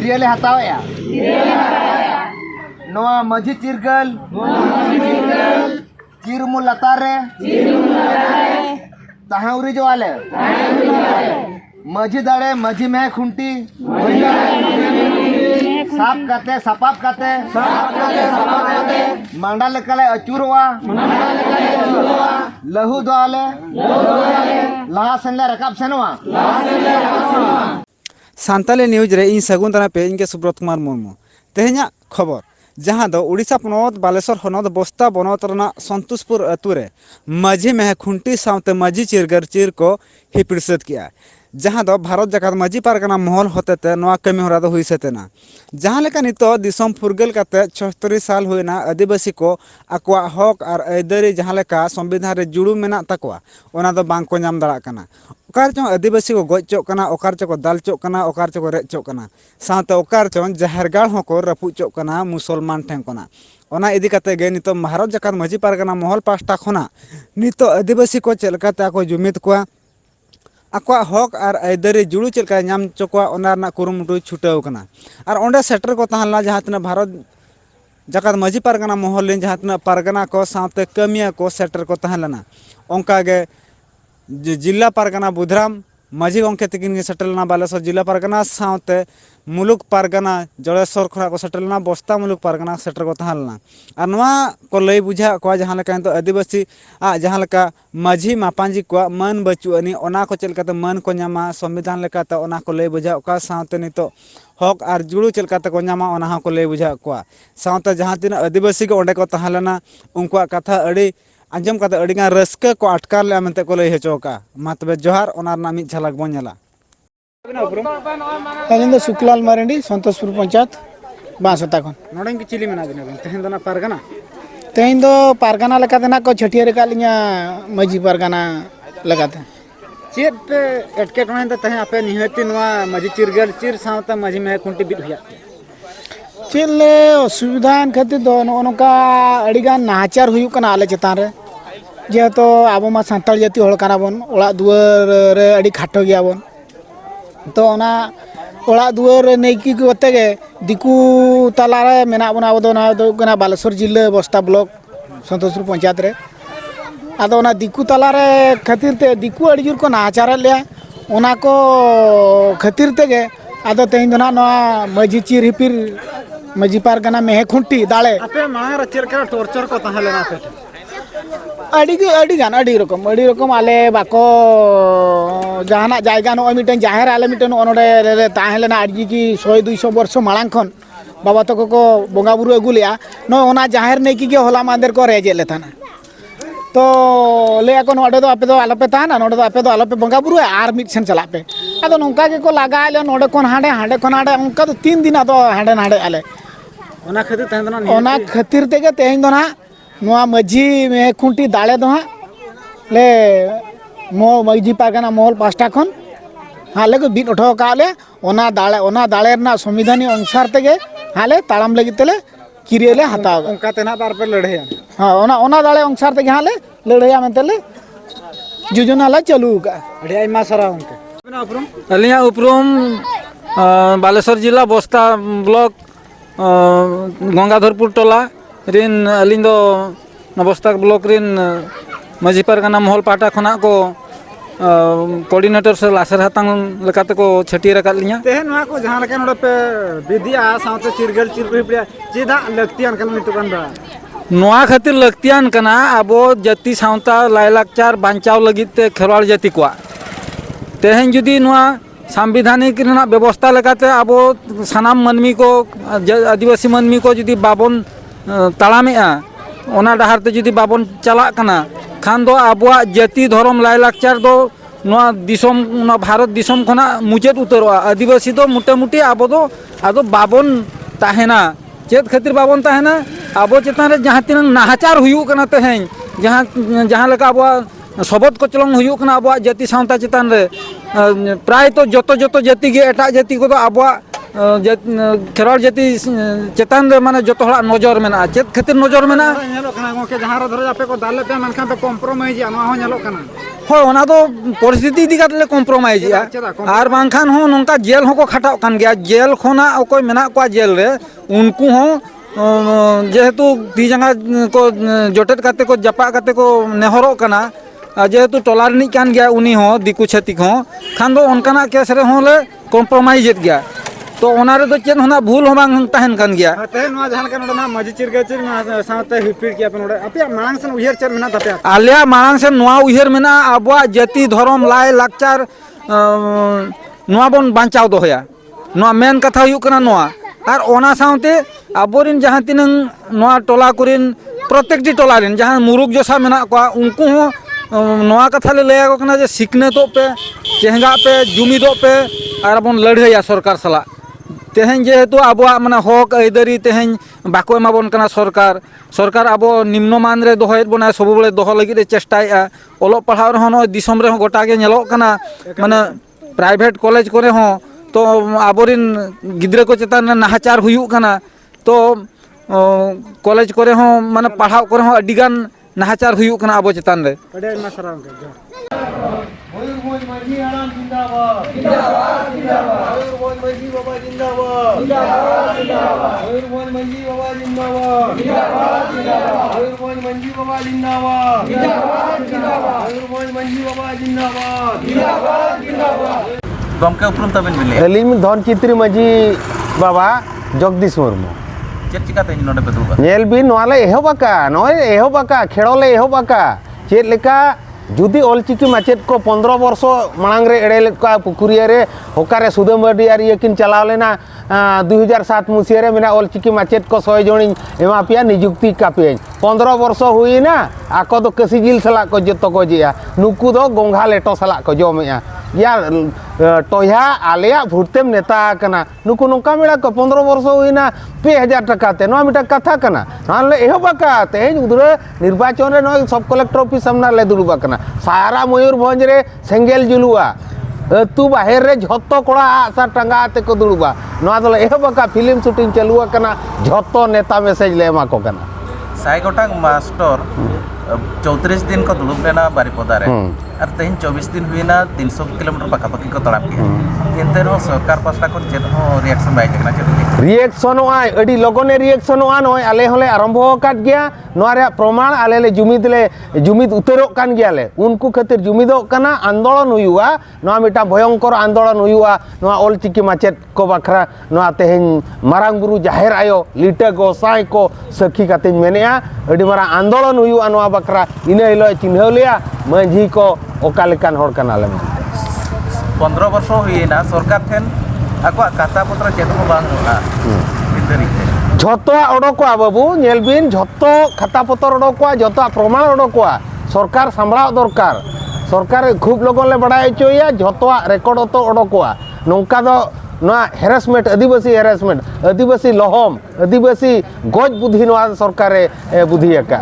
किरियले हतावया नोआ मझी चिरगल चिरमु लतारे तहाउरी जो आले मझी दाड़े मझी में खुंटी साप काते सपाप काते मांडा लेकले अचुरवा लहू दोआले लहा सेनले रकाब सेनवा सान्ताली न्यूज रे इन सगुन दाना पे इनके सुब्रत कुमार मुर्मू तेहना खबर जहाँ दो उड़ीसा पनौत बालेश्वर हनौत बस्ता बनौत रना संतोषपुर अतुरे माझी मेह खुंटी सावते माझी चिरगर चिर को हिपिड़सत किया जहाँ दो भारत जाकात माझी पारगाना महल होते नवा कमी होरा दो हुई सतेना जहाँ लेका नितो दिसम फुरगल काते 76 साल हुईना आदिवासी को आकवा हक और आयदारी जहाँ लेका संविधान रे जुड़ू मेना तकवा ओना दो बांग को नाम दाड़ा कना ओकार चो आदिवासी को गजचोक कना ओकार चो को दालचोक कना ओकार चो को रेचोक कना साथ ओकार चो जहरगाड़ होको रपुचोक कना मुसलमान ठें कना ओना इदी काते गे नितो भारत जाकात माझी पारगाना महल पास्टा खना नितो आदिवासी को चलकाते आको जुमित को आकवा हक और आयदारी जुड़ू चलका नाम चोकवा ओना रना कुरुमुटु छुटाव कना और ओंडे सेटर को तहला जहाँ तना भारत जाकात माझी पारगाना महल लेन जहाँ तना पारगाना को साथे कमिया को सेटर को तहलना ओंका गे जिला पारगाना बुधराम माझी गंके तकिन सेटलना बालेश्वर जिला पारगाना साथे मुलुक पारगाना जड़ेश्वर खड़ा को सेटलना बस्ता मुलुक पारगाना सेटर को तहलना और नवा को लय बुझा को जहाँ लेका तो आदिवासी जहाँ लेका माझी मापांजी को मन बचुअनी ओना को चलकाते मन को नामा संविधान लेकाते ओना को लय बुझा का साथे नितो हक और जुड़ू चलकाते को नामा ओना को लय बुझा को साथे जहाँ तीन आदिवासी को ओंडे को तहलना उनका कथा अड़ी आंजम काते अड़ीगान रस्क को अटकार ले मेंते को लय हचोका मा तबे जोहार ओनार ना मिद झलक बन नेला अलिंद सुखलाल मारंडी संतोषपुर पंचायत बांसता खन नोडे की चिली मेना दिन तेहन दना पारगाना तेहन दो पारगाना लगाते ना को छटियर का लिया मजी पारगाना लगाते चेत पे एटकेटोने ते तहे आपे निहति नवा मजी चिरगल चिर सावता मजी में खुंटी बिद हुया चिल्ले असुविधा खातिर दो नोका अड़ीगान नाचार हुयु कना आले चेतान रे जेहेतु आबो मा सान्ताल जाति होड़ काना बन ओड़ा दुआर रे अड़ी खाटो गया बन तो ओना ओड़ा दुआर नेकी कोते गे दिकू तला रे मेना बन आबो दो कना बालेश्वर जिला बस्ता ब्लॉक संतोषपुर पंचायत रे आदो ओना दिकू तला रे खातिर ते दिकू अड़ी जुर को नाचार ले ओना को खातिर ते गे आदो तेइन दना नवा मजी चिर हिपिर मजी पारगाना मेह खुंटी दाले आपे मांग रचर का टॉर्चर को तहलेना पे अड़ी रकम आले बाको जहाना जायगा नो मिटन जाहेर आले मिटन ओनोडे ताहेलेना अड़ी की 100-200 वर्ष मांग खन बाबा तको को बोंगा बुरु अगुलिया नो ओना जाहेर ने की होला मांदेर को रेजे लेथाना तो ले को नोडे दो आपे दो आलोपे ताना नोडे दो आपे दो आलोपे बोंगा बुरु आर मिट सेन चला पे आदो नोंका के को लगा ले नोडे कोन हांडे कोन हांडे उनका तो 3 दिन आदो हांडे आले ओना खातिर तेहन दना ओना खातिर तेगे तेहन दना नोआ मजी में खुंटी दाले दो ले मो मजी पारगाना महल पास्टा खन हाले को बिट उठो काले ओना दाले ना संविधानी अनुसार तेगे हाले ताड़ाम लगी तेले किरियले हताव उनका तेना बार पे लड़े हां ओना दाले अनुसार तेगे हाले लड़ेया मेंतेले योजना ला चालू का अड़ी आइमा सारा उनके अलिया उपरूम बालेश्वर जिला बस्ता ब्लॉक गंगाधरपुर टोला रिन अलिंदो नबस्ता ब्लॉक रिन माझी पारगाना महल पाटा खना को कोऑर्डिनेटर से लासर हातांग लेकाते को छटियर का लिया तेहन नवा को जहां लेका नोडे पे विद्या सावते चिरगल चिरपिया चेदा लक्तियान कन मितुकान बा नोआ खातिर लक्तियान कना आबो जाति सावता लायलाकचार बांचाव लगिते खेरवाड़ जाति को तेहन जुदी नोआ संविधानिक व्यवस्था लेकाते आबो सानाम मनमी को आदिवासी मनमी को जुदी बाबन ताड़ामेआ ओना डहार ते जुदी बाबन चला कना खान दो आबुआ जाति धर्म लायलाकचार दो नोआ दिसम नोआ भारत दिसम खना मुचेद उतरवा आदिवासी दो मुटामुटी आबो दो आदो बाबन ताहेना चेत खातिर बाबन ताहेना आबो चेतान रे जहाँ तीन नाहाचार हुयु कना तेहें जहाँ लेका आबुआ सबद कचलंग हुयु कना आबुआ जाति सावता चेतान रे प्राय तो जतो जाति गे एटा जाति को आबुआ खेरवाड़ जाति चेतान रे माने जतो हड़ा नजर मेना चेत खातिर नजर मेना नेलो कना गोके जहां रे धरो आपे को दाले पे मनखान तो कॉम्प्रोमाइज या नवा हो नेलो कना ᱦᱳᱭ ᱚᱱᱟ ᱫᱚ ᱯᱚᱨᱤᱥᱛᱷᱤᱛᱤ ᱤᱫᱤ ᱠᱟᱛᱮ ᱞᱮ ᱠᱚᱢᱯᱨᱚᱢᱟᱭᱤᱡᱮᱜᱼᱟ ᱟᱨ ᱵᱟᱝᱠᱷᱟᱱ ᱦᱚᱸ ᱱᱚᱝᱠᱟ ᱡᱮᱞ ᱦᱚᱸᱠᱚ ᱠᱷᱟᱴᱟᱜ ᱠᱟᱱ ᱜᱮᱭᱟ ᱡᱮᱞ ᱠᱷᱚᱱᱟᱜ ᱚᱠᱚᱭ ᱢᱮᱱᱟᱜ ᱠᱚᱣᱟ ᱡᱮᱞ ᱨᱮ ᱩᱱᱠᱩ ᱦᱚᱸ যেহেতু তি জাঙ্গা কো জটেট কাতে কো জাপা কাতে কো নেহরক কানা যেহেতু টলা রিনিজ কান গিয়া উনি হো দিকু ছাতিক হো খান দো অনকানা কেস রে হলে কম্প্রোমাইজেদ গিয়া तो ओना रे दो चेन होना भूल हो बांग तहन कान गया तेहन मा जहां का नोडा माजी चिरगा चिर साथे हिपिर किया पे नोडा अपया मांग सन उहियर चर मेना तपया आलिया मांग से नोआ उहियर मेना आबवा जाति धर्म लाय लाकचार नोआ बन बांचाव दोहया नोआ मेन कथा हुयु कना नोआ और ओना साउते आबोरिन जहां तिनंग नोआ टोला कुरिन प्रत्येकटी टोला रिन जहां मुरुग जोसा मेना को उनको हो नोआ कथा ले लया को कना जे सिकनेतो पे चेहंगा पे जुमिदो पे और बन लड़हया सरकार सला तेहन जेहेतु आबो माने हक आइदारी तेहन बाको एमाबन कना सरकार सरकार आबो निम्नमान रे दोहयत बना सब बेले दोह लगी चेष्टाया ओलो पढ़ाव रहो न दिसम रे गोटा के नेलो कना माने प्राइवेट कॉलेज करे हो तो आबोरिन गिद्रे को चेतान नाहाचार हुयु कना तो कॉलेज करे हो माने पढ़ाव करे हो अडिगान नाहाचार हुयु कना आबो चेतान रे मयूरभंज मंझी आराम जिंदाबाद जिंदाबाद जिंदाबाद मयूरभंज मंझी बाबा जिंदाबाद जिंदाबाद जिंदाबाद मयूरभंज मंझी बाबा जिंदाबाद जिंदाबाद जिंदाबाद मयूरभंज मंझी बाबा जिंदाबाद जिंदाबाद जिंदाबाद मयूरभंज मंझी बाबा जिंदाबाद जिंदाबाद जिंदाबाद गमके उपरुम तबिन बिले अलिम धन चित्री मजी बाबा जगदीश मुर्मू चेक चिकाते नोडे पे दुबा नेल बिन नोले एहोबाका नोय एहोबाका खेड़ोले एहोबाका चेत लेका जुदी ऑलचिकी माचेत को 15 वर्ष मांग रे एड़े का पुकुरिया रे होकारे सुदमबडी आर यकिन चलाव लेना 2007 मुसिया रे मेना ऑलचिकी माचेत को 100 जणी एमा पिया नियुक्ति कापे 15 वर्ष हुई ना आको दो कसी जिल सला को जतो को जिया नुकु दो गोंघा लेटो सला को जमेया यार टोया आलिया भुरतेम नेता कना नुकु नोका मेड़ा को 15 वर्ष हुई ना 2000 टका ते नो मिटा कथा कना नाले एहोबाका तेज उदरे निर्वाचन रे नो सब कलेक्टर ऑफिस सामना ले दुलुबा कना सारा मयूरभंज रे सेंगेल जुलुआ अतु बाहर रे झतो कोड़ा आसा टंगा ते को दुलुबा नो दले एहोबाका फिल्म शूटिंग चलुआ कना झतो नेता मैसेज ले मा को कना साई गोटांग मास्टर 34 दिन को दुलुब लेना बारिपदा रे और तेहन 24 दिन हुईना 300 किलोमीटर पाखापाखि को तड़ाम किया एनते रो सरकार पास्टा को चेत हो रिएक्शन बाय जकना चेत रिएक्शन आय अडी लगने रिएक्शन आन होय आले होले आरंभ काट गया नोआ रे प्रमाण आले ले जुमिद उतरो कान गया ले उनको खातिर जुमिदो कना आंदोलन हुआ नोआ मिटा भयंकर आंदोलन हुआ नोआ ऑलचिकी माचेत को बखरा नोआ तेहन मारांग गुरु जाहेर आयो लिटा गोसाई को सखी काते मेनेया अडी मारा आंदोलन हुआ नोआ बखरा इने हिलो चिन्हव लिया मंझी को ओकालेकान होड़ कना ले 15 वर्ष हुईना सरकार ठेन आको खाता पत्र चेत हो बांग होना बितरी झतो ओडोको बाबू नेलबिन झतो खाता पत्र ओडोको झतो प्रमाण ओडोको सरकार संभाळ दरकार सरकार खूब लोगन ले बड़ाई चोया झतो रेकॉर्ड तो ओडोको नौका दो ना हेरासमेंट आदिवासी लहम आदिवासी गज बुद्धि नवा सरकार बुद्धि का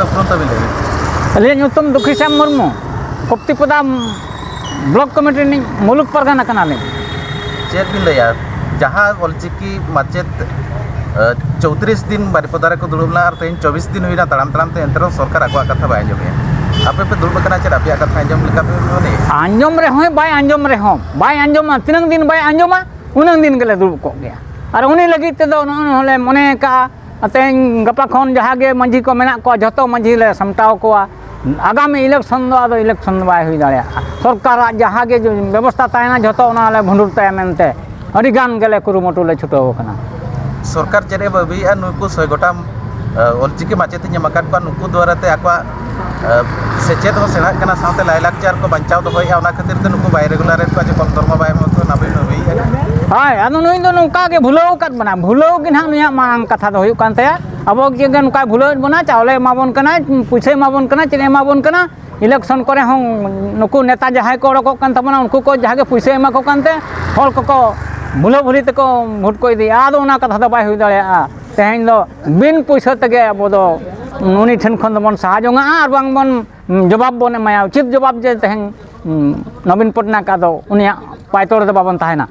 उपरुम तबिन अलिया ᱧᱩᱛᱩᱢ दुखीश्याम मुर्मू कप्तिपदा ब्लॉक कमेटी नि मुलुक परगना कनाले चेत बिन लया जहां ऑलचिकी माचेत 34 दिन बारिपदा रे को दुलुबला और तेन 24 दिन हुईना तड़ाम ते एंतरो सरकार आको कथा बाय जमे आपे पे दुलुब कना चेत आपे कथा अंजम लेका पे होने आंजम रे होय बाय आंजम तिनंग दिन बाय आंजमा उनंग दिन गेले दुलुब को गया और उनी लगी ते दो होले मने का तेन गपा खन जहां गे मंझी को मेना को जतो मंझी ले समटाव को आगामी इलेक्शन दो इलेक्शन बाय हुई दाड़े सरकार जहां गे जो व्यवस्था तायना जतो ओना ले भंडुर ताय मेनते अडी गान गेले कुरुमटु ले छुटो कना सरकार चेरे बाबी आ नुकु 100 गोटाम ऑलचिकी माचेती ñamakat को नुकु द्वारा ते आको सेचेत हो सेना कना साथे लाइलाकचार को बचाव दो होया ओना खातिर ते नुकु बाय रेगुलर को जे कम दरमा बाय मतो नबी हाय अनु नुई दो नौका के भुलो कत बना भुलो कि ना नुया मांग कथा दो हुयु कानते अब जे नुका भुलो बना चावले माबन कना पुछे माबन कना चले माबन कना इलेक्शन करे हम नुकु नेता जहाय को रको कान तबना उनको को जहागे पुछे मा को कानते हल को भुलो भुली ते को भोट को दी आदो ना कथा दो बाय हुई दाड़े तेहन दो बिन पैसा तगे अब दो नुनी ठन खन बन साहाजोंगा आर बांग बन जवाब बन माया उचित जवाब जे तेहन नवीन पटनायक का दो उनिया पाइतोर दो बाबन ताहेना